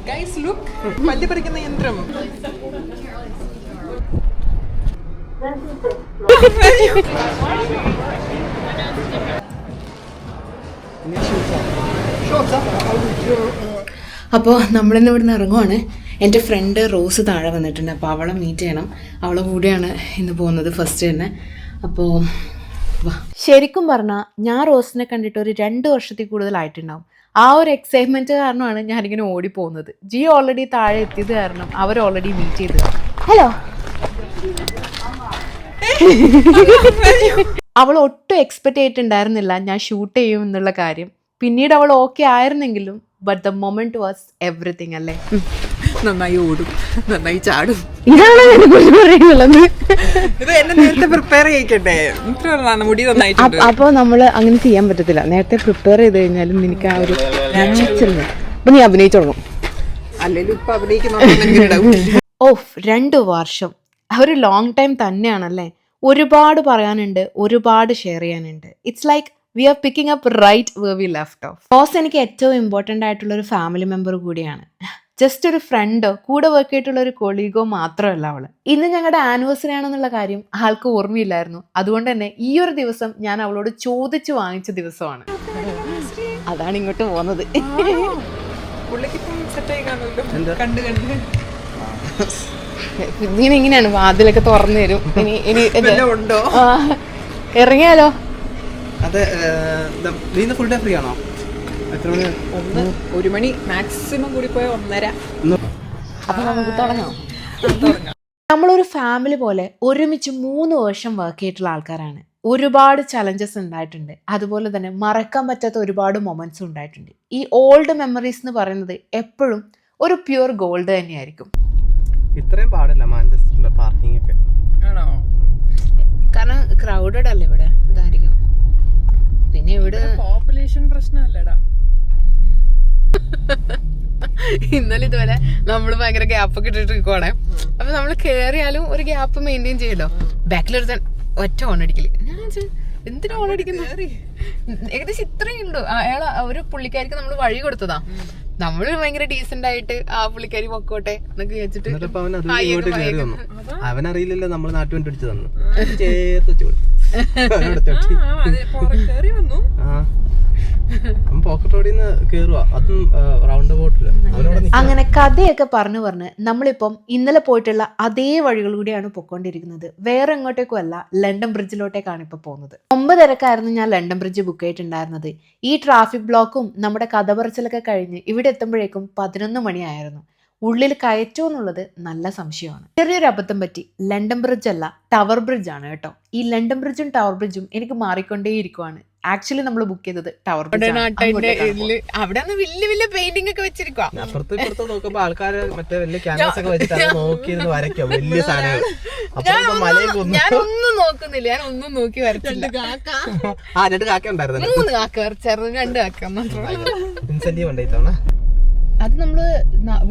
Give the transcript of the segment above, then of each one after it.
Guys, look. പല്ല് പറിക്കുന്ന യന്ത്രം. അപ്പോൾ നമ്മളിന്ന് ഇവിടുന്ന് ഇറങ്ങുവാണ്. എൻ്റെ ഫ്രണ്ട് റോസ് താഴെ വന്നിട്ടുണ്ട്. അപ്പോൾ അവളെ മീറ്റ് ചെയ്യണം. അവളെ കൂടെയാണ് ഇന്ന് പോകുന്നത് ഫസ്റ്റ് തന്നെ. അപ്പോൾ ശരിക്കും പറഞ്ഞാൽ ഞാൻ റോസിനെ കണ്ടിട്ട് ഒരു 2 വർഷത്തിൽ കൂടുതലായിട്ടുണ്ടാവും. ആ ഒരു എക്സൈറ്റ്മെൻറ്റ് കാരണമാണ് ഞാനിങ്ങനെ ഓടിപ്പോകുന്നത്. ജി ഓൾറെഡി താഴെ എത്തിയത് കാരണം അവർ ഓൾറെഡി മീറ്റ് ചെയ്ത്. ഹലോ. അവൾ ഒട്ടും എക്സ്പെക്റ്റ് ചെയ്തിട്ടുണ്ടായിരുന്നില്ല ഞാൻ ഷൂട്ട് ചെയ്യും എന്നുള്ള കാര്യം. പിന്നീട് അവൾ ഓക്കെ ആയിരുന്നെങ്കിലും but the moment was everything അല്ലേ. നന്നായി ഓടും, നന്നായി ചാടും. ഇതാണ് എന്നെക്കുറിച്ച് പറയുന്നുള്ളത്. ഇത് എന്നെ നേരത്തെ പ്രിപ്പയർ ചെയ്യിക്കട്ടെ. മുടി നന്നായിട്ടുണ്ട്. അപ്പോൾ നമ്മൾ അങ്ങനെ ചെയ്യാൻ പറ്റത്തില്ല. നേരത്തെ പ്രിപ്പയർ ചെയ്ത് കഴിഞ്ഞാലും നിനക്ക് ആ ഒരു നാച്ചുറൽ. അപ്പൊ നീ അഭിനയിച്ചു തുടങ്ങും. അല്ലെങ്കിൽ ഇപ്പൊ അഭിനയിക്കുന്ന ഓഫ് 2 വർഷം ഒരു ലോങ് ടൈം തന്നെയാണല്ലേ. ഒരുപാട് പറയാനുണ്ട്, ഒരുപാട് ഷെയർ ചെയ്യാനുണ്ട്. It's like we are picking up right where we left off. Boss എനിക്ക് ഏറ്റവും ഇമ്പോർട്ടൻ്റ് ആയിട്ടുള്ള ഒരു ഫാമിലി മെമ്പർ കൂടിയാണ്. ജസ്റ്റ് ഒരു ഫ്രണ്ടോ കൂടെ വർക്ക് ചെയ്തിട്ടുള്ള ഒരു കൊളീഗോ മാത്രമല്ല അവള്. ഇന്ന് ഞങ്ങളുടെ ആനിവേഴ്സറി ആണെന്നുള്ള കാര്യം ആൾക്ക് ഓർമ്മയില്ലായിരുന്നു. അതുകൊണ്ട് തന്നെ ഈ ഒരു ദിവസം ഞാൻ അവളോട് ചോദിച്ചു വാങ്ങിച്ച ദിവസമാണ്. അതാണ് ഇങ്ങോട്ട് പോകുന്നത്. ഇങ്ങനെയാണ് വാതിലൊക്കെ തുറന്നു തരും. ഇനി ഉണ്ടോ ഇറങ്ങിയാലോ? അതെ. ഫുൾ ഡേ ഫ്രീ ആണോ? 1 മണി മാക്സിമം കൂടി പോയ 1:30. അപ്പൊ നമുക്ക് തുടങ്ങാം. നമ്മളൊരു ഫാമിലി പോലെ ഒരുമിച്ച് 3 വർഷം വർക്ക് ചെയ്തിട്ടുള്ള ആൾക്കാരാണ്. ഒരുപാട് ചലഞ്ചസ് ഉണ്ടായിട്ടുണ്ട്. അതുപോലെ തന്നെ മറക്കാൻ പറ്റാത്ത ഒരുപാട് മൊമെന്റ്സും ഉണ്ടായിട്ടുണ്ട്. ഈ ഓൾഡ് മെമ്മറീസ് എന്ന് പറയുന്നത് എപ്പോഴും ഒരു പ്യൂർ ഗോൾഡ് തന്നെയായിരിക്കും. ഇത്രയും പാടില്ല മാഞ്ചസ്റ്ററിന്റെ പാർക്കിംഗ് ഒക്കെ. ആണോ? കാരണം ക്രൗഡഡ് അല്ലേ ഇവിടെ. ഇതായിരിക്കും. പിന്നെ ഇവിടെ പോപ്പുലേഷൻ പ്രശ്നമല്ലേടാ. ഇന്നലെ ഇതുപോലെ നമ്മള് ഭയങ്കര ഗ്യാപ്പൊക്കെ ഇട്ടിട്ട് നിൽക്കുവാണേ. അപ്പൊ നമ്മള് കേറിയാലും ഒരു ഗ്യാപ്പ് മെയിൻറ്റെയിൻ ചെയ്യല്ലോ. ബാക്കിലൊരുത്തൻ ഒറ്റ ഓണടിക്കല്. എന്തിനാ ഓണടിക്കുന്നത്? ഏകദേശം ഇത്രയും ഉണ്ടോ. അയാൾ ഒരു പുള്ളിക്കാരിക്ക് നമ്മള് വഴി കൊടുത്തതാ. നമ്മള് ഭയങ്കര ഡീസന്റ് ആയിട്ട് ആ പുള്ളിക്കാരി പൊക്കോട്ടെ എന്നൊക്കെ വെച്ചിട്ട് അവനറിയില്ലല്ലോ നമ്മൾ നാട്ടുവണ്ടി പിടിച്ചു തന്നു. ചേർത്ത് പോക്കറ്റ് റോഡിൽ നിന്ന് കേറുക. അതും റൗണ്ട് ബോട്ടില്. അങ്ങനെ കഥയൊക്കെ പറഞ്ഞു പറഞ്ഞ് നമ്മളിപ്പം ഇന്നലെ പോയിട്ടുള്ള അതേ വഴികളിലൂടെയാണ് പൊക്കോണ്ടിരിക്കുന്നത്. വേറെ എങ്ങോട്ടേക്കും അല്ല, ലണ്ടൻ ബ്രിഡ്ജിലോട്ടേക്കാണ് ഇപ്പൊ പോകുന്നത്. 9:30 ഞാൻ ലണ്ടൻ ബ്രിഡ്ജ് ബുക്ക് ചെയ്തിട്ടുണ്ടായിരുന്നത്. ഈ ട്രാഫിക് ബ്ലോക്കും നമ്മുടെ കഥ പറച്ചിലൊക്കെ കഴിഞ്ഞ് ഇവിടെ എത്തുമ്പോഴേക്കും 11 മണിയായിരുന്നു. ഉള്ളിൽ കയറ്റോ എന്നുള്ളത് നല്ല സംശയമാണ്. ചെറിയൊരു അബദ്ധം പറ്റി. ലണ്ടൻ ബ്രിഡ്ജ് അല്ല, ടവർ ബ്രിഡ്ജ് ആണ് കേട്ടോ. ഈ ലണ്ടൻ ബ്രിഡ്ജും ടവർ ബ്രിഡ്ജും എനിക്ക് മാറിക്കൊണ്ടേയിരിക്കുവാണ്. ആക്ച്വലി നമ്മൾ ബുക്ക് ചെയ്തത് ടവർ ബ്രിഡ്ജ്. അവിടെ വലിയ വലിയ പെയിന്റിംഗ് ഒക്കെ വെച്ചിരിക്കുക. അപ്പുറത്ത് നോക്കുമ്പോ ആൾക്കാര് മറ്റേ വലിയ ക്യാൻവാസ് ഒക്കെ വെച്ചിട്ട് നോക്കിയിരുന്ന് വരയ്ക്കാം വലിയ സാധനങ്ങൾ. ഞാനൊന്നും നോക്കുന്നില്ല, ഞാൻ ഒന്നും നോക്കി വരച്ചില്ല. 2 കാക്ക ഉണ്ടായിരുന്നു. 3 കാക്ക വരച്ചായിരുന്നു, 2 കാക്ക മാത്രം. ഇൻസെന്റീവ് ഉണ്ടായിട്ടാണ്. അത് നമ്മള്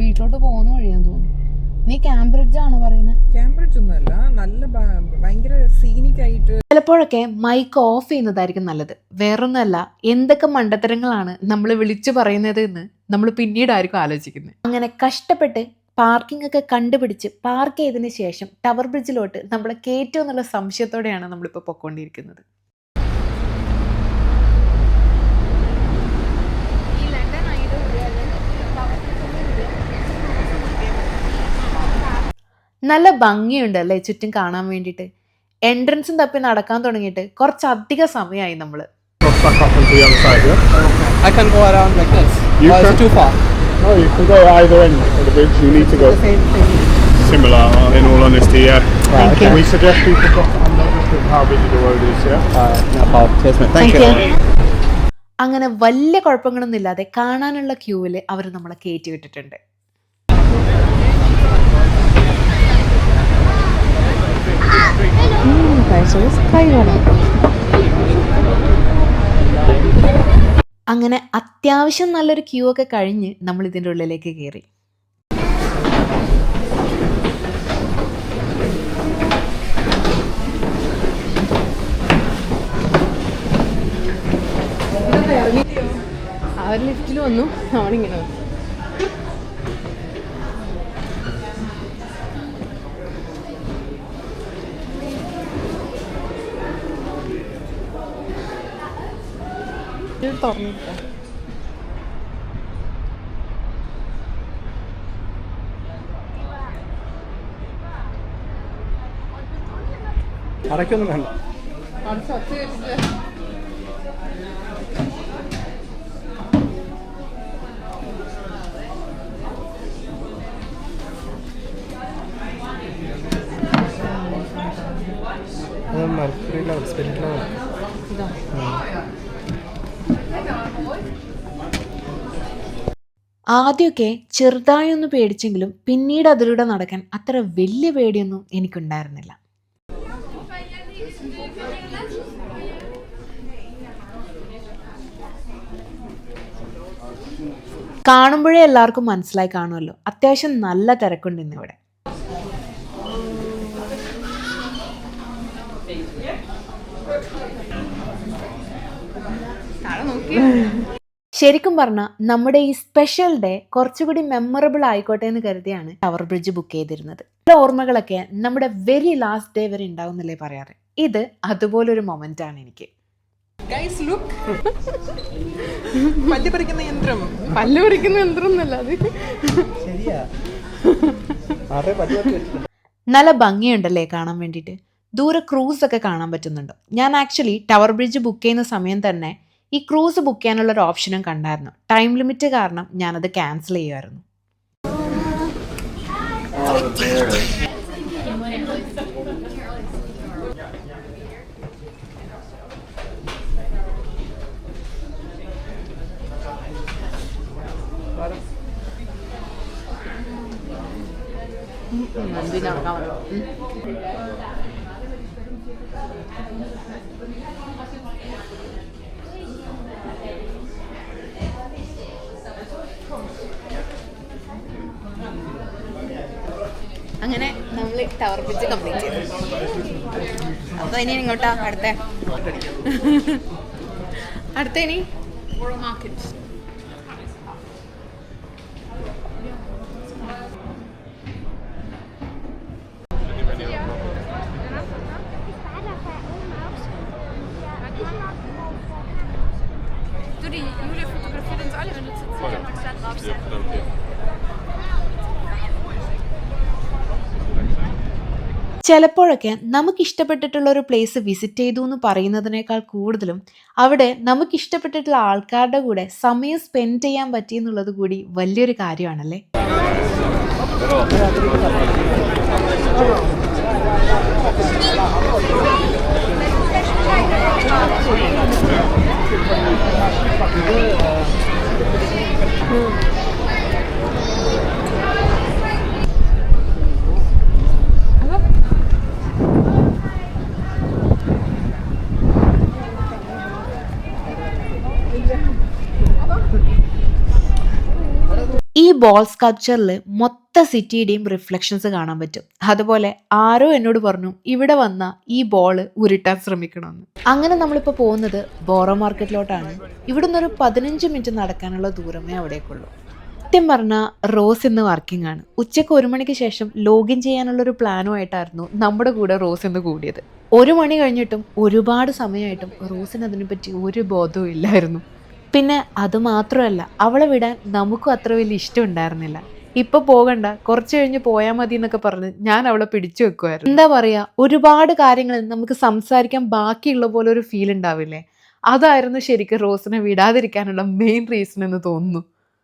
വീട്ടിലോട്ട് പോകുന്ന വഴിയാന്ന് തോന്നുന്നു. നീ കാംബ്രിഡ്ജ് ആണോ പറയുന്നത്? കാംബ്രിഡ്ജ് ഒന്നുമല്ല, നല്ല ഭയങ്കര സീനിക് ആയിട്ട്. ചിലപ്പോഴൊക്കെ മൈക്ക് ഓഫ് ചെയ്യുന്നതായിരിക്കും നല്ലത്. വേറൊന്നുമല്ല, എന്തൊക്കെ മണ്ടത്തരങ്ങളാണ് നമ്മൾ വിളിച്ചു പറയുന്നത് എന്ന് നമ്മൾ പിന്നീടായിരിക്കും ആലോചിക്കുന്നത്. അങ്ങനെ കഷ്ടപ്പെട്ട് പാർക്കിംഗ് ഒക്കെ കണ്ടുപിടിച്ച് പാർക്ക് ചെയ്തതിന് ശേഷം ടവർ ബ്രിഡ്ജിലോട്ട് നമ്മളെ കയറ്റും എന്നുള്ള സംശയത്തോടെയാണ് നമ്മളിപ്പോൾ പൊക്കോണ്ടിരിക്കുന്നത്. നല്ല ഭംഗിയുണ്ട് അല്ലേ ചുറ്റും കാണാൻ വേണ്ടിയിട്ട്. എൻട്രൻസും തപ്പി നടക്കാൻ തുടങ്ങിയിട്ട് കുറച്ചധികം സമയമായി നമ്മള്. No, you can go either end of the bridge. You need to go similar, in all honesty, yeah. Okay. We suggest people go on just how busy the road is, yeah. Thank you. അങ്ങനെ വലിയ കുഴപ്പങ്ങളൊന്നും ഇല്ലാതെ കാണാനുള്ള ക്യൂവില് അവർ നമ്മളെ കയറ്റി വിട്ടിട്ടുണ്ട്. അങ്ങനെ അത്യാവശ്യം നല്ലൊരു ക്യൂ ഒക്കെ കഴിഞ്ഞ് നമ്മൾ ഇതിൻ്റെ ഉള്ളിലേക്ക് കയറി. ആ ഒരു ലിഫ്റ്റിൽ വന്നു, നമ്മളിങ്ങനെ വന്നു. തുറന്നിട്ട് അടയ്ക്കൊന്നും വേണ്ട. ആദ്യമൊക്കെ ചെറുതായി ഒന്ന് പേടിച്ചെങ്കിലും പിന്നീട് അതിലൂടെ നടക്കാൻ അത്ര വലിയ പേടിയൊന്നും എനിക്കുണ്ടായിരുന്നില്ല. കാണുമ്പോഴേ എല്ലാവർക്കും മനസ്സിലായി കാണുമല്ലോ, അത്യാവശ്യം നല്ല തിരക്കുണ്ട് ഇന്നിവിടെ. ശരിക്കും പറഞ്ഞാൽ നമ്മുടെ ഈ സ്പെഷ്യൽ ഡേ കുറച്ചുകൂടി മെമ്മറബിൾ ആയിക്കോട്ടെ എന്ന് കരുതിയാണ് ടവർ ബ്രിഡ്ജ് ബുക്ക് ചെയ്തിരുന്നത്. ഓർമ്മകളൊക്കെ നമ്മുടെ വെരി ലാസ്റ്റ് ഡേ വരെ ഉണ്ടാവുന്നല്ലേ പറയാറ്. ഇത് അതുപോലൊരു മൊമെന്റ് ആണ് എനിക്ക്. ഗൈസ് ലുക്ക്, പല്ല് പറിക്കുന്ന യന്ത്രം. പല്ല് പറിക്കുന്ന യന്ത്രം എന്നല്ല അത്. നല്ല ഭംഗിയുണ്ടല്ലേ കാണാൻ വേണ്ടിയിട്ട്. ദൂരെ ക്രൂസ് ഒക്കെ കാണാൻ പറ്റുന്നുണ്ടോ? ഞാൻ ആക്ച്വലി ടവർ ബ്രിഡ്ജ് ബുക്ക് ചെയ്യുന്ന സമയം തന്നെ ഈ ക്രൂസ് ബുക്ക് ചെയ്യാനുള്ള ഒരു ഓപ്ഷനും കണ്ടായിരുന്നു. ടൈം ലിമിറ്റ് കാരണം ഞാനത് ക്യാൻസൽ ചെയ്യുമായിരുന്നു. അങ്ങനെ നമ്മൾ ടവർ ബ്രിഡ്ജ് കംപ്ലീറ്റ് ചെയ്തു. അപ്പോൾ ഇനി ഇങ്ങോട്ടാ അടുത്ത ഇനി മാർക്കറ്റ്. ചിലപ്പോഴൊക്കെ നമുക്കിഷ്ടപ്പെട്ടിട്ടുള്ള ഒരു പ്ലേസ് വിസിറ്റ് ചെയ്തു എന്ന് പറയുന്നതിനേക്കാൾ കൂടുതലും അവിടെ നമുക്കിഷ്ടപ്പെട്ടിട്ടുള്ള ആൾക്കാരുടെ കൂടെ സമയം സ്പെൻഡ് ചെയ്യാൻ പറ്റി എന്നുള്ളത് കൂടി വലിയൊരു കാര്യമാണല്ലേ. ഈ ബോൾ സ്കൾപ്ചറിൽ മൊത്ത സിറ്റിയുടെയും റിഫ്ലക്ഷൻസ് കാണാൻ പറ്റും. അതുപോലെ ആരോ എന്നോട് പറഞ്ഞു ഇവിടെ വന്ന ഈ ബോൾ ഉരുട്ടാൻ ശ്രമിക്കണമെന്ന്. അങ്ങനെ നമ്മളിപ്പോൾ പോകുന്നത് ബോറോ മാർക്കറ്റിലോട്ടാണ്. ഇവിടുന്ന് ഒരു 15 മിനിറ്റ് നടക്കാനുള്ള ദൂരമേ അവിടേക്കുള്ളൂ. സത്യം പറഞ്ഞാൽ റോസ് ഇന്ന് വർക്കിംഗ് ആണ്. ഉച്ചയ്ക്ക് 1 മണിക്ക് ശേഷം ലോഗിൻ ചെയ്യാനുള്ളൊരു പ്ലാനുമായിട്ടായിരുന്നു നമ്മുടെ കൂടെ റോസ് ഇന്ന് കൂടിയത്. 1 മണി കഴിഞ്ഞിട്ടും ഒരുപാട് സമയമായിട്ടും റോസിന് അതിനെപ്പറ്റി ഒരു ബോധവും ഇല്ലായിരുന്നു. പിന്നെ അതുമാത്രമല്ല, അവളെ വിടാൻ നമുക്കും അത്ര വലിയ ഇഷ്ടം ഉണ്ടായിരുന്നില്ല. ഇപ്പൊ പോകണ്ട, കുറച്ച് കഴിഞ്ഞ് പോയാൽ മതി എന്നൊക്കെ പറഞ്ഞ് ഞാൻ അവളെ പിടിച്ചു വെക്കുമായിരുന്നു. എന്താ പറയാ, ഒരുപാട് കാര്യങ്ങൾ നമുക്ക് സംസാരിക്കാൻ ബാക്കിയുള്ള പോലെ ഒരു ഫീൽ ഉണ്ടാവില്ലേ, അതായിരുന്നു ശരിക്കും റോസിനെ വിടാതിരിക്കാനുള്ള മെയിൻ റീസൺ എന്ന് തോന്നുന്നു.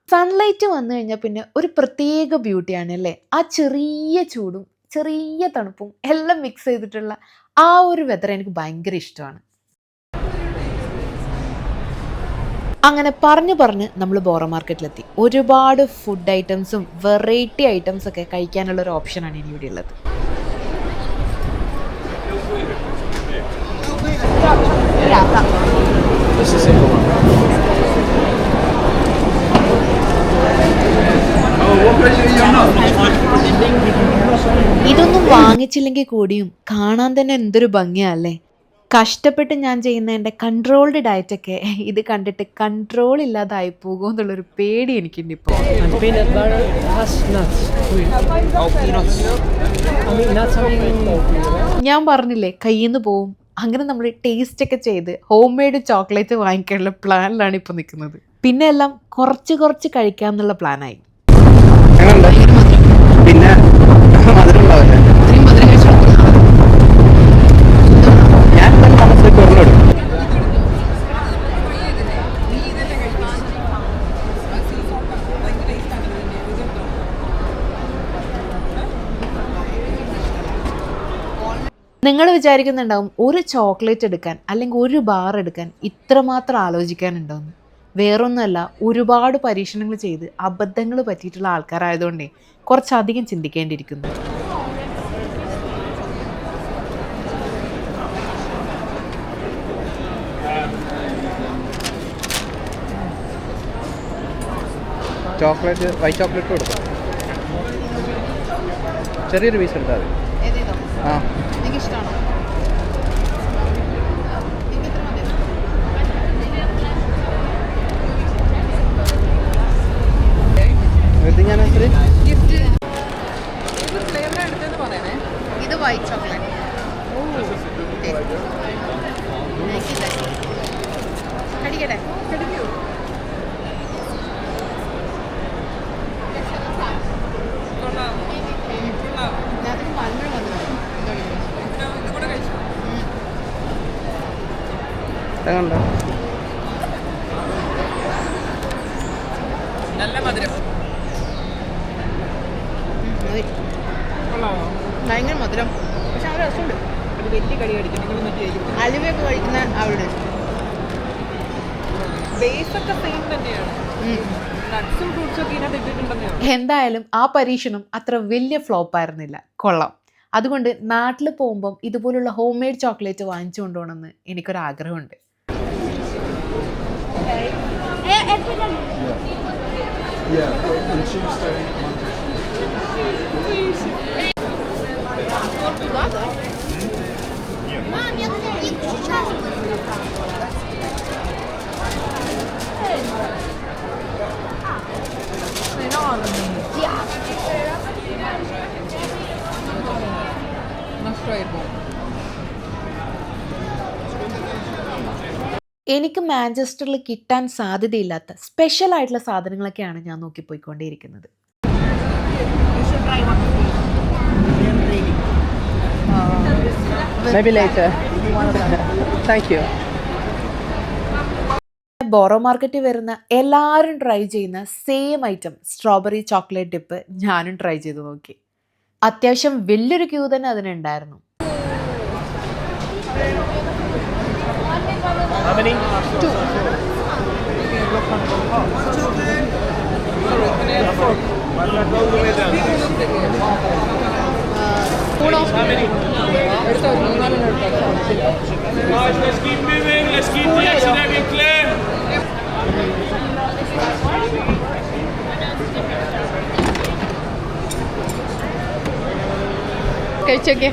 സൺലൈറ്റ് വന്നു കഴിഞ്ഞാൽ പിന്നെ ഒരു പ്രത്യേക ബ്യൂട്ടിയാണ് അല്ലേ. ആ ചെറിയ ചൂടും ചെറിയ തണുപ്പും എല്ലാം മിക്സ് ചെയ്തിട്ടുള്ള ആ ഒരു വെതർ എനിക്ക് ഭയങ്കര ഇഷ്ടമാണ്. അങ്ങനെ പറഞ്ഞ് നമ്മൾ ബോറോ മാർക്കറ്റിലെത്തി. ഒരുപാട് ഫുഡ് ഐറ്റംസും വെറൈറ്റി ഐറ്റംസ് ഒക്കെ കഴിക്കാനുള്ള ഒരു ഓപ്ഷനാണ് ഇനി ഇവിടെ ഉള്ളത്. ഇതൊന്നും വാങ്ങിച്ചില്ലെങ്കിൽ കൂടിയും കാണാൻ തന്നെ എന്തൊരു ഭംഗിയല്ലേ. കഷ്ടപ്പെട്ട് ഞാൻ ചെയ്യുന്ന എൻ്റെ കൺട്രോൾഡ് ഡയറ്റൊക്കെ ഇത് കണ്ടിട്ട് കൺട്രോൾ ഇല്ലാതായി പോകുമോ എന്നുള്ളൊരു പേടി എനിക്കുണ്ട് ഇപ്പോൾ. ഞാൻ പറഞ്ഞില്ലേ കയ്യിൽ നിന്ന് പോവും, അങ്ങനെ നമ്മൾ ടേസ്റ്റ് ഒക്കെ ചെയ്ത് ഹോം മെയ്ഡ് ചോക്ലേറ്റ് വാങ്ങിക്കാനുള്ള പ്ലാനിലാണ് ഇപ്പോൾ നിൽക്കുന്നത്. പിന്നെ എല്ലാം കുറച്ച് കുറച്ച് കഴിക്കാമെന്നുള്ള പ്ലാനായി. പിന്നെ മധുരം ഉണ്ടാവില്ല. ഞാൻ നിങ്ങൾ വിചാരിക്കുന്നുണ്ടാവും ഒരു ചോക്ലേറ്റ് എടുക്കാൻ അല്ലെങ്കിൽ ഒരു ബാർ എടുക്കാൻ ഇത്രമാത്രം ആലോചിക്കാനുണ്ടാവും. വേറൊന്നുമല്ല, ഒരുപാട് പരീക്ഷണങ്ങൾ ചെയ്ത് അബദ്ധങ്ങൾ പറ്റിയിട്ടുള്ള ആൾക്കാരായതുകൊണ്ടേ കുറച്ചധികം ചിന്തിക്കേണ്ടിയിരിക്കുന്നു. ചോക്ലേറ്റ് വൈറ്റ് ചോക്ലേറ്റ് കൊടുക്കാം. ചെറിയൊരു പീസ് എടുത്താൽ മതി. ആ ഇത് വൈറ്റ് ചോക്ലേറ്റ്. കടിക്കട്ടെ? കണ്ടോ നല്ല മധുരം. ഭയങ്കര മധുരം, പക്ഷെ അവിടെ രസമുണ്ട്. ഒരു വലിയ കടി കടിക്കും. നിങ്ങൾ അലുവയൊക്കെ കഴിക്കുന്ന അവളുടെ ബേസ് ഒക്കെ സെയിം തന്നെയാണ്. നട്ട്സും ഫ്രൂട്ട്സും ഒക്കെ ഇതിനകത്ത് ഇട്ടിട്ടുണ്ടെന്നെയാണ്. എന്തായാലും ആ പരീക്ഷണം അത്ര വലിയ ഫ്ലോപ്പ് ആയിരുന്നില്ല, കൊള്ളാം. അതുകൊണ്ട് നാട്ടിൽ പോകുമ്പം ഇതുപോലുള്ള ഹോം മെയ്ഡ് ചോക്ലേറ്റ് വാങ്ങിച്ചു കൊണ്ടുപോകണമെന്ന് എനിക്കൊരാഗ്രഹമുണ്ട്. എനിക്ക് മാഞ്ചസ്റ്ററിൽ കിട്ടാൻ സാധ്യതയില്ലാത്ത സ്പെഷ്യൽ ആയിട്ടുള്ള സാധനങ്ങളൊക്കെയാണ് ഞാൻ നോക്കിപ്പോയിക്കൊണ്ടേയിരിക്കുന്നത്. ബോറോ മാർക്കറ്റിൽ വരുന്ന എല്ലാവരും ട്രൈ ചെയ്യുന്ന same item strawberry chocolate dip ഞാനും ട്രൈ ചെയ്ത് നോക്കി. അത്യാവശ്യം വലിയൊരു ക്യൂ തന്നെ അതിനുണ്ടായിരുന്നു. How many? 2. Guys, let's keep moving. Let's keep the exit area clear. കഴിച്ചോക്കെ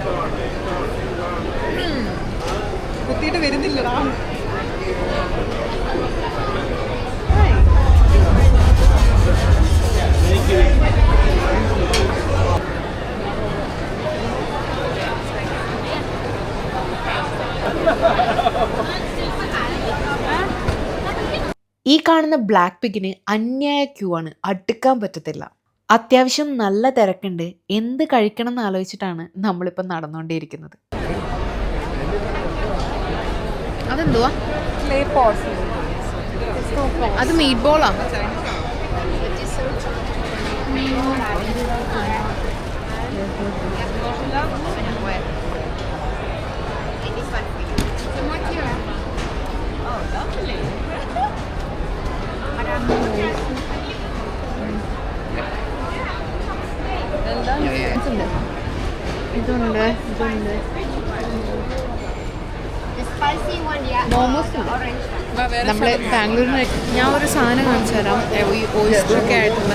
കുത്തിയിട്ട് വരുന്നില്ലടാ. ഈ കാണുന്ന ബ്ലാക്ക് പിഗിന് അന്യായ ക്യൂ ആണ്, അടുക്കാൻ പറ്റത്തില്ല. അത്യാവശ്യം നല്ല തിരക്കുണ്ട്. എന്ത് കഴിക്കണം എന്ന് ആലോചിച്ചിട്ടാണ് നമ്മളിപ്പോൾ നടന്നുകൊണ്ടേയിരിക്കുന്നത്. അതെന്തുവാ? അത് മീറ്റ് ബോളാ. ഇതുണ്ട്, ഇതുണ്ട്. മോമോസ് നമ്മൾ ബാംഗ്ലൂരിന് ഞാൻ ഒരു സാധനം കാണിച്ചു തരാം. ഈ ഓയിസ്റ്ററൊക്കെ ആയിട്ടുള്ള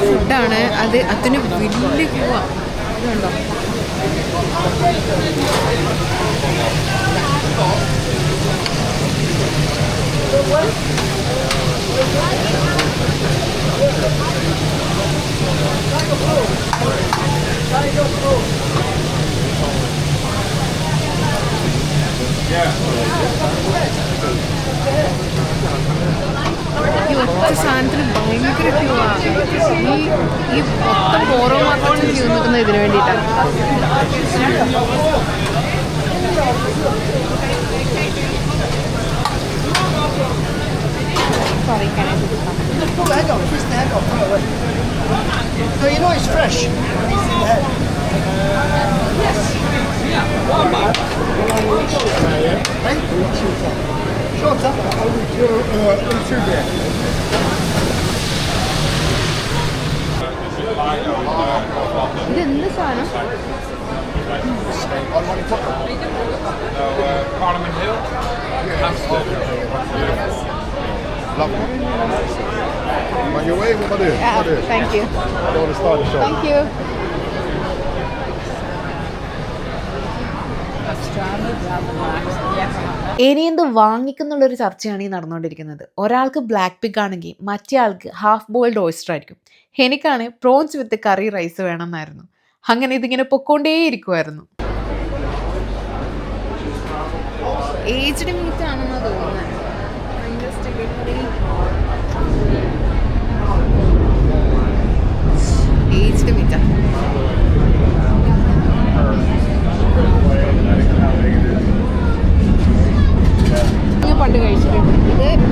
ഫുഡാണ് അത്. അതിന് വലിയ ക്യൂ ആണ്. ഇതുണ്ടോ? ഭയങ്കര ക്യൂ ആണ്. ഈ മൊത്തം ഓരോ മാത്രം ക്യൂ നിൽക്കുന്ന ഇതിന് വേണ്ടിയിട്ടാണ്. Sorry, So you know it's fresh. Yes. Shorter. ഇതെന്ത് സാധനം? Parliament Hill. Lovely. On your way, what do? Thank you, I don't want to start the shop. Thank you. ഇനിയെന്ത് വാങ്ങിക്കുന്നുള്ളൊരു ചർച്ചയാണ് ഈ നടന്നുകൊണ്ടിരിക്കുന്നത്. ഒരാൾക്ക് ബ്ലാക്ക് പിഗ് ആണെങ്കിൽ മറ്റേ ആൾക്ക് ഹാഫ് ബോയിൽഡ് ഓയിസ്റ്റർ ആയിരിക്കും. എനിക്കാണ് പ്രോൺസ് വിത്ത് കറി റൈസ് വേണമെന്നായിരുന്നു. അങ്ങനെ ഇതിങ്ങനെ പൊക്കോണ്ടേയിരിക്കുമായിരുന്നു. ഏജ്ഡ് മീറ്റ് ആണെന്ന് തോന്നുന്നത്. ഏജ്ഡ് മീറ്റാ. ഞാൻ പണ്ട് കഴിച്ചിട്ടുണ്ട്. ഇത്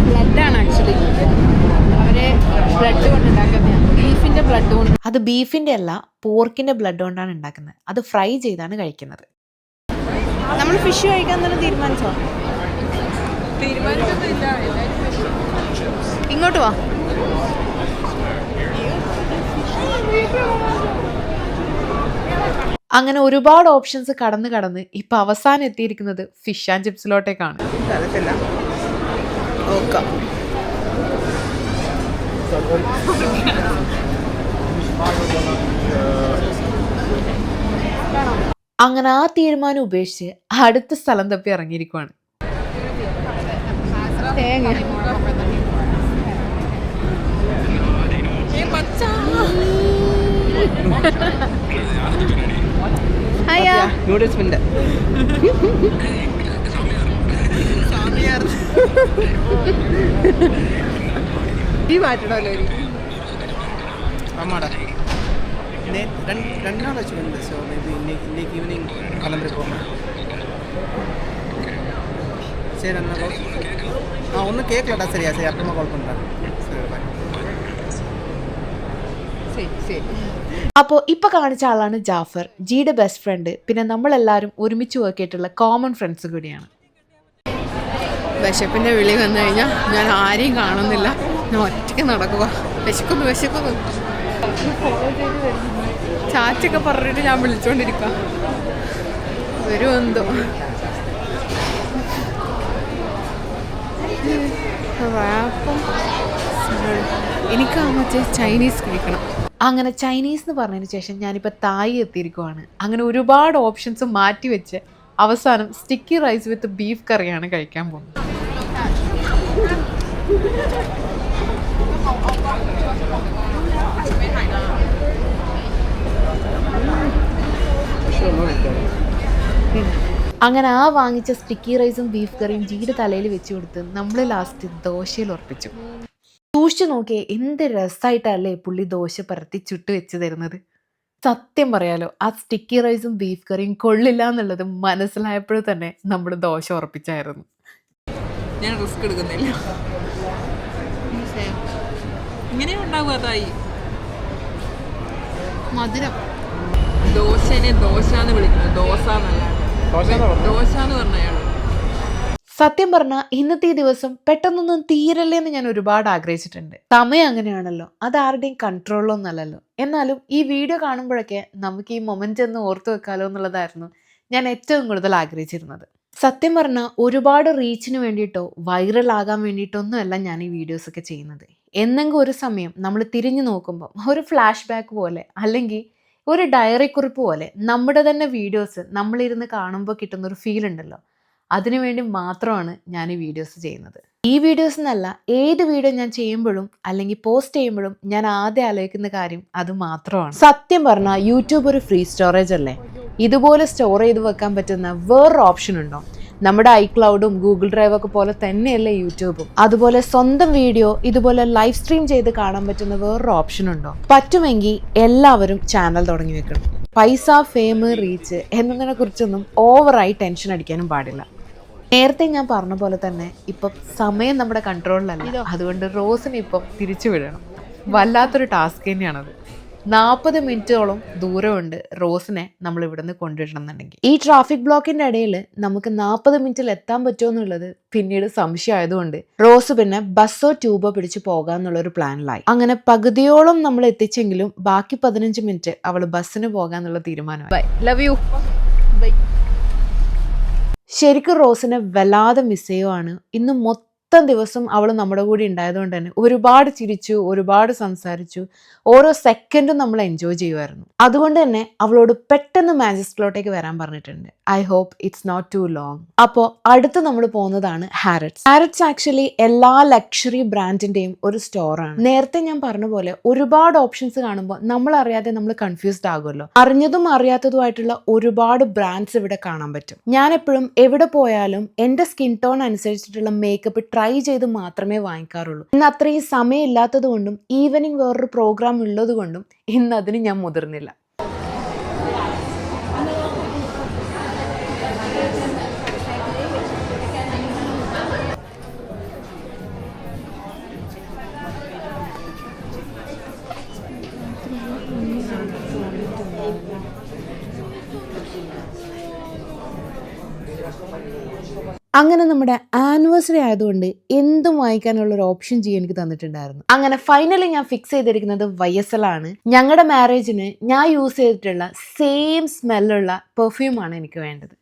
ബ്ലഡാണ് ആക്ച്വലി. അവരെ ബ്ലഡ് കൊണ്ടുണ്ടാക്കുന്നതാണ്, ബീഫിൻ്റെ ബ്ലഡ് കൊണ്ട്. അത് ബീഫിൻ്റെ അല്ല, പോർക്കിൻ്റെ ബ്ലഡ് കൊണ്ടാണ് ഉണ്ടാക്കുന്നത്. അത് ഫ്രൈ ചെയ്താണ് കഴിക്കുന്നത്. നമ്മൾ ഫിഷ് കഴിക്കാൻ തന്നെ തീരുമാനിച്ചോ? തീരുമാനിച്ചൊന്നുമില്ല. ഇങ്ങോട്ട് വാ. അങ്ങനെ ഒരുപാട് ഓപ്ഷൻസ് കടന്ന് ഇപ്പൊ അവസാനം എത്തിയിരിക്കുന്നത് ഫിഷ് ആൻഡ് ചിപ്സിലോട്ടേക്കാണ്. അങ്ങനെ ആ തീരുമാനം ഉപേക്ഷിച്ച് അടുത്ത സ്ഥലം തപ്പി ഇറങ്ങിയിരിക്കുവാണ്. തേങ്ങ നൂഡിൽസ് ഉണ്ട്. ഈ മാറ്റണല്ലോ ஆமாடா. ரெண்டு நாள் ஆச்சு வந்து. ஸோ மேபி இன்னைக்கு ஈவினிங் கிளம்பிருக்கோம். சரி அண்ணா ஒன்றும் கேட்கலடா. சரியா, சரி அப்புறமா கால் பண்ணுறேன். சரி பாய். അപ്പോൾ ഇപ്പൊ കാണിച്ച ആളാണ് ജാഫർ, ജിയുടെ ബെസ്റ്റ് ഫ്രണ്ട്. പിന്നെ നമ്മളെല്ലാവരും ഒരുമിച്ച് വർക്ക് ചെയ്തിട്ടുള്ള കോമൺ ഫ്രണ്ട്സ് കൂടിയാണ്. വിശപ്പിൻ്റെ വിളി വന്നു കഴിഞ്ഞാൽ ഞാൻ ആരെയും കാണുന്നില്ല. ഞാൻ ഒറ്റയ്ക്ക് നടക്കുക. വിശക്കുന്നു. ചാച്ചൊക്കെ പറഞ്ഞിട്ട് ഞാൻ വിളിച്ചോണ്ടിരിക്കുക. വരുമെന്തോ. എനിക്ക് ആ മറ്റേ ചൈനീസ് കഴിക്കണം. അങ്ങനെ ചൈനീസ് എന്ന് പറഞ്ഞതിന് ശേഷം ഞാനിപ്പോൾ തായ് എത്തിയിരിക്കുവാണ്. അങ്ങനെ ഒരുപാട് ഓപ്ഷൻസ് മാറ്റി വെച്ച് അവസാനം സ്റ്റിക്കി റൈസ് വിത്ത് ബീഫ് കറിയാണ് കഴിക്കാൻ പോകുന്നത്. അങ്ങനെ ആ വാങ്ങിച്ച സ്റ്റിക്കി റൈസും ബീഫ് കറിയും ജിയുടെ തലയിൽ വെച്ച് കൊടുത്ത് നമ്മൾ ലാസ്റ്റ് ദോശയിൽ ഉറപ്പിച്ചു. സൂക്ഷിച്ചു നോക്കിയേ, എന്ത് രസമായിട്ടല്ലേ പുള്ളി ദോശ പരത്തി ചുട്ട് വെച്ച് തരുന്നത്. സത്യം പറയാലോ, ആ സ്റ്റിക്കി റൈസും ബീഫ് കറിയും കൊള്ളില്ല എന്നുള്ളത് മനസ്സിലായപ്പോഴും തന്നെ നമ്മൾ ദോശ ഉറപ്പിച്ചായിരുന്നു. ഞാൻ റിസ്ക് എടുക്കുന്നില്ല. ഇങ്ങനെയും ഉണ്ടാവുക തായി. മധുരം. ദോശനെ ദോശ എന്ന് വിളിക്കുന്നത്, ദോശ എന്ന് പറഞ്ഞയാള്. സത്യം പറഞ്ഞാൽ ഇന്നത്തെ ഈ ദിവസം പെട്ടെന്നൊന്നും തീരല്ലേ എന്ന് ഞാൻ ഒരുപാട് ആഗ്രഹിച്ചിട്ടുണ്ട്. സമയം അങ്ങനെയാണല്ലോ, അത് ആരുടെയും കൺട്രോളിലൊന്നല്ലല്ലോ. എന്നാലും ഈ വീഡിയോ കാണുമ്പോഴൊക്കെ നമുക്ക് ഈ മൊമെന്റ് ഒന്ന് ഓർത്തു വെക്കാലോ എന്നുള്ളതായിരുന്നു ഞാൻ ഏറ്റവും കൂടുതൽ ആഗ്രഹിച്ചിരുന്നത്. സത്യം പറഞ്ഞാൽ ഒരുപാട് റീച്ചിന് വേണ്ടിയിട്ടോ വൈറൽ ആകാൻ വേണ്ടിയിട്ടോ ഒന്നുമല്ല ഞാൻ ഈ വീഡിയോസൊക്കെ ചെയ്യുന്നത്. എന്നെങ്കിലും ഒരു സമയം നമ്മൾ തിരിഞ്ഞു നോക്കുമ്പോൾ ഒരു ഫ്ലാഷ് ബാക്ക് പോലെ അല്ലെങ്കിൽ ഒരു ഡയറി കുറിപ്പ് പോലെ നമ്മുടെ തന്നെ വീഡിയോസ് നമ്മളിരുന്ന് കാണുമ്പോൾ കിട്ടുന്നൊരു ഫീൽ ഉണ്ടല്ലോ, അതിനുവേണ്ടി മാത്രമാണ് ഞാൻ ഈ വീഡിയോസ് ചെയ്യുന്നത്. ഈ വീഡിയോസ് എന്നല്ല, ഏത് വീഡിയോ ഞാൻ ചെയ്യുമ്പോഴും അല്ലെങ്കിൽ പോസ്റ്റ് ചെയ്യുമ്പോഴും ഞാൻ ആദ്യം ആലോചിക്കുന്ന കാര്യം അത് മാത്രമാണ്. സത്യം പറഞ്ഞാൽ യൂട്യൂബ് ഒരു ഫ്രീ സ്റ്റോറേജ് അല്ലേ? ഇതുപോലെ സ്റ്റോർ ചെയ്ത് വെക്കാൻ പറ്റുന്ന വേറൊരു ഓപ്ഷൻ ഉണ്ടോ? നമ്മുടെ ഐക്ലൗഡും ഗൂഗിൾ ഡ്രൈവ് ഒക്കെ പോലെ തന്നെയല്ലേ യൂട്യൂബും. അതുപോലെ സ്വന്തം വീഡിയോ ഇതുപോലെ ലൈവ് സ്ട്രീം ചെയ്ത് കാണാൻ പറ്റുന്ന വേറൊരു ഓപ്ഷൻ ഉണ്ടോ? പറ്റുമെങ്കിൽ എല്ലാവരും ചാനൽ തുടങ്ങി വെക്കണം. പൈസ, ഫെയിം, റീച്ച് എന്നതിനെ കുറിച്ചൊന്നും ഓവറായി ടെൻഷൻ അടിക്കാനും പാടില്ല. നേരത്തെ ഞാൻ പറഞ്ഞ പോലെ തന്നെ ഇപ്പം സമയം നമ്മുടെ കൺട്രോളിലല്ല. അതുകൊണ്ട് റോസിനെ ഇപ്പം തിരിച്ചു വിടണം. വല്ലാത്തൊരു ടാസ്ക് തന്നെയാണത്. 40 മിനിറ്റോളം ദൂരമുണ്ട് റോസിനെ നമ്മൾ ഇവിടുന്ന് കൊണ്ടുവരണം എന്നുണ്ടെങ്കിൽ. ഈ ട്രാഫിക് ബ്ലോക്കിന്റെ ഇടയിൽ നമുക്ക് 40 മിനിറ്റിൽ എത്താൻ പറ്റുമോ എന്നുള്ളത് പിന്നീട് സംശയമായതുകൊണ്ട് റോസ് പിന്നെ ബസ്സോ ട്യൂബോ പിടിച്ച് പോകാന്നുള്ളൊരു പ്ലാനിലായി. അങ്ങനെ പകുതിയോളം നമ്മൾ എത്തിച്ചെങ്കിലും ബാക്കി 15 മിനിറ്റ് അവൾ ബസ്സിന് പോകാന്നുള്ള തീരുമാനമായി. Love you. ശരിക്കും റോസിനെ വല്ലാതെ മിസ് ചെയ്യുവാണ്. ഇന്ന് മൊത്തം ദിവസം അവൾ നമ്മുടെ കൂടെ ഉണ്ടായതുകൊണ്ട് തന്നെ ഒരുപാട് ചിരിച്ചു, ഒരുപാട് സംസാരിച്ചു, ഓരോ സെക്കൻഡും നമ്മൾ എൻജോയ് ചെയ്യുമായിരുന്നു. അതുകൊണ്ട് തന്നെ അവളോട് പെട്ടെന്ന് മാഞ്ചസ്റ്ററിലോട്ടേക്ക് വരാൻ പറഞ്ഞിട്ടുണ്ട്. I hope it's not too long. അപ്പോൾ അടുത്ത് നമ്മൾ പോകുന്നതാണ് ഹാരറ്റ്സ്. ഹാരറ്റ്സ് ആക്ച്വലി എല്ലാ ലക്ഷറി ബ്രാൻഡിന്റെയും ഒരു സ്റ്റോറാണ്. നേരത്തെ ഞാൻ പറഞ്ഞ പോലെ ഒരുപാട് ഓപ്ഷൻസ് കാണുമ്പോൾ നമ്മൾ അറിയാതെ നമ്മൾ കൺഫ്യൂസ്ഡ് ആകുമല്ലോ. അറിഞ്ഞതും അറിയാത്തതുമായിട്ടുള്ള ഒരുപാട് ബ്രാൻഡ്സ് ഇവിടെ കാണാൻ പറ്റും. ഞാൻ എപ്പോഴും എവിടെ പോയാലും എൻ്റെ സ്കിൻ ടോൺ അനുസരിച്ചിട്ടുള്ള മേക്കപ്പ് ട്രൈ ചെയ്ത് മാത്രമേ വാങ്ങിക്കാറുള്ളൂ. ഇന്ന് അത്രയും സമയം ഇല്ലാത്തത് കൊണ്ടും ഈവനിങ് വേറൊരു പ്രോഗ്രാം ഉള്ളത് കൊണ്ടും ഇന്ന് അതിന് ഞാൻ മുതിർന്നില്ല. അങ്ങനെ നമ്മുടെ ആനിവേഴ്സറി ആയതുകൊണ്ട് എന്തും വാങ്ങിക്കാനുള്ളൊരു ഓപ്ഷൻ ചെയ്യാൻ എനിക്ക് തന്നിട്ടുണ്ടായിരുന്നു. അങ്ങനെ ഫൈനലി ഞാൻ ഫിക്സ് ചെയ്തിരിക്കുന്നത് YSL ആണ്. ഞങ്ങളുടെ മാരേജിന് ഞാൻ യൂസ് ചെയ്തിട്ടുള്ള സെയിം സ്മെല്ലുള്ള പെർഫ്യൂമാണ് എനിക്ക് വേണ്ടത്.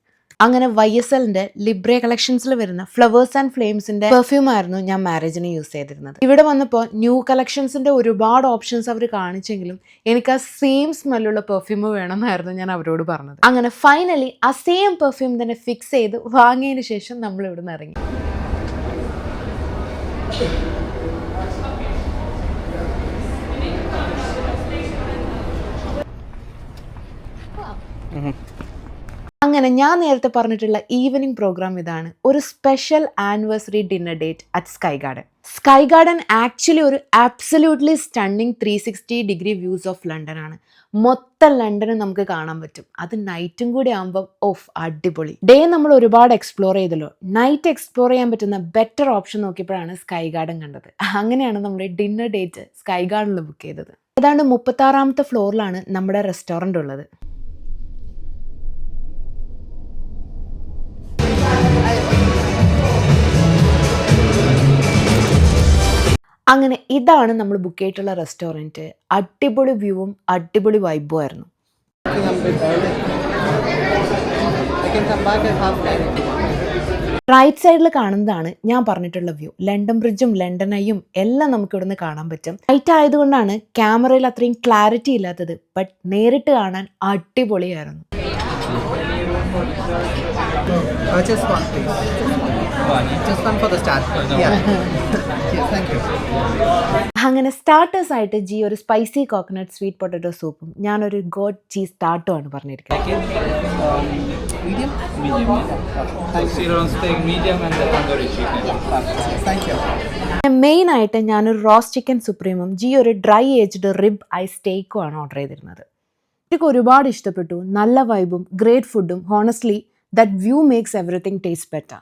അങ്ങനെ YSLന്റെ ലിബ്രെ കളക്ഷൻസിൽ വരുന്ന ഫ്ലവേഴ്സ് ആൻഡ് ഫ്ലെയിംസിന്റെ പെർഫ്യൂം ആയിരുന്നു ഞാൻ മാരേജിന് യൂസ് ചെയ്തിരുന്നത്. ഇവിടെ വന്നപ്പോൾ ന്യൂ കളക്ഷൻസിന്റെ ഒരുപാട് ഓപ്ഷൻസ് അവർ കാണിച്ചെങ്കിലും എനിക്ക് ആ സെയിം സ്മെല്ലുള്ള പെർഫ്യൂം വേണമെന്നായിരുന്നു ഞാൻ അവരോട് പറഞ്ഞത്. അങ്ങനെ ഫൈനലി ആ സെയിം പെർഫ്യൂം തന്നെ ഫിക്സ് ചെയ്ത് വാങ്ങിയതിന് ശേഷം നമ്മൾ ഇവിടെ നിന്ന് ഇറങ്ങി. അങ്ങനെ ഞാൻ നേരത്തെ പറഞ്ഞിട്ടുള്ള ഈവനിങ് പ്രോഗ്രാം ഇതാണ്. ഒരു special anniversary dinner date at sky garden. Sky garden actually ഒരു absolutely stunning 360 degree views of London ആണ്. മൊത്തം ലണ്ടനും നമുക്ക് കാണാൻ പറ്റും. അത് നൈറ്റും കൂടി ആകുമ്പം അടിപൊളി. ഡേ നമ്മൾ ഒരുപാട് എക്സ്പ്ലോർ ചെയ്തല്ലോ. നൈറ്റ് എക്സ്പ്ലോർ ചെയ്യാൻ പറ്റുന്ന ബെറ്റർ ഓപ്ഷൻ നോക്കിയപ്പോഴാണ് സ്കൈ ഗാർഡൻ കണ്ടത്. അങ്ങനെയാണ് നമ്മുടെ ഡിന്നർ ഡേറ്റ് സ്കൈ ഗാർഡനിൽ ബുക്ക് ചെയ്തത്. ഏതാണ്ട് 36ാമത്തെ ഫ്ലോറിലാണ് നമ്മുടെ റെസ്റ്റോറൻറ്റ് ഉള്ളത്. അങ്ങനെ ഇതാണ് നമ്മൾ ബുക്ക് ചെയ്തിട്ടുള്ള റെസ്റ്റോറൻറ്റ്. അടിപൊളി വ്യൂവും അടിപൊളി വൈബും ആയിരുന്നു. റൈറ്റ് സൈഡിൽ കാണുന്നതാണ് ഞാൻ പറഞ്ഞിട്ടുള്ള വ്യൂ. ലണ്ടൻ ബ്രിഡ്ജും ലണ്ടൻ ഐയും എല്ലാം നമുക്ക് ഇവിടുന്ന് കാണാൻ പറ്റും. നൈറ്റ് ആയതുകൊണ്ടാണ് ക്യാമറയിൽ അത്രയും ക്ലാരിറ്റി ഇല്ലാത്തത്. ബട്ട് നേരിട്ട് കാണാൻ അടിപൊളിയായിരുന്നു. Just one, please. Just one for the start. Yeah. Yes, thank you. അങ്ങനെ സ്റ്റാർട്ടേഴ്സ് ആയിട്ട് ജി ഒരു സ്പൈസി കോക്കനട്ട് സ്വീറ്റ് പൊട്ടറ്റോ സൂപ്പും ഞാനൊരു ഗോഡ് ചീസ് ടാർട്ടും ആണ് പറഞ്ഞിരിക്കുന്നത്. Medium? Ceylon steak medium and the tandoori chicken. Thank you. Main ആയിട്ട് ഞാനൊരു roast chicken സുപ്രീമും G ഒരു dry aged rib I സ്റ്റേക്കും ആണ് ഓർഡർ ചെയ്തിരുന്നത്. എനിക്ക് ഒരുപാട് ഇഷ്ടപ്പെട്ടു. നല്ല വൈബും ഗ്രേറ്റ് ഫുഡും. Honestly that view makes everything taste better.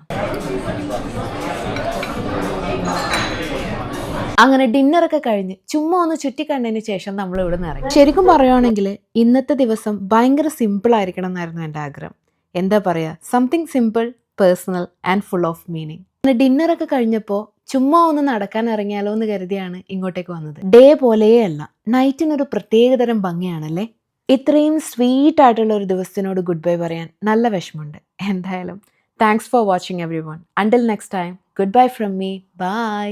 അങ്ങനെ ഡിന്നറൊക്കെ കഴിഞ്ഞ് ചുമ്മാ ഒന്ന് ചുറ്റിക്കണ്ടതിന് ശേഷം നമ്മൾ ഇവിടെ നിന്ന് ഇറങ്ങി. ശരിക്കും പറയുകയാണെങ്കിൽ ഇന്നത്തെ ദിവസം ഭയങ്കര സിമ്പിൾ ആയിരിക്കണം എന്നായിരുന്നു എൻ്റെ ആഗ്രഹം. എന്താ പറയുക, something simple, personal and full of meaning. അങ്ങനെ ഡിന്നറൊക്കെ കഴിഞ്ഞപ്പോൾ ചുമ്മാ ഒന്ന് നടക്കാൻ ഇറങ്ങിയാലോ എന്ന് കരുതിയാണ് ഇങ്ങോട്ടേക്ക് വന്നത്. ഡേ പോലെയേ അല്ല, നൈറ്റിനൊരു പ്രത്യേകതരം ഭംഗിയാണല്ലേ. ഇത്രയും സ്വീറ്റ് ആയിട്ടുള്ള ഒരു ദിവസത്തിനോട് ഗുഡ് ബൈ പറയാൻ നല്ല വിഷമമുണ്ട്. എന്തായാലും thanks for watching everyone. Until next time, goodbye from me. By.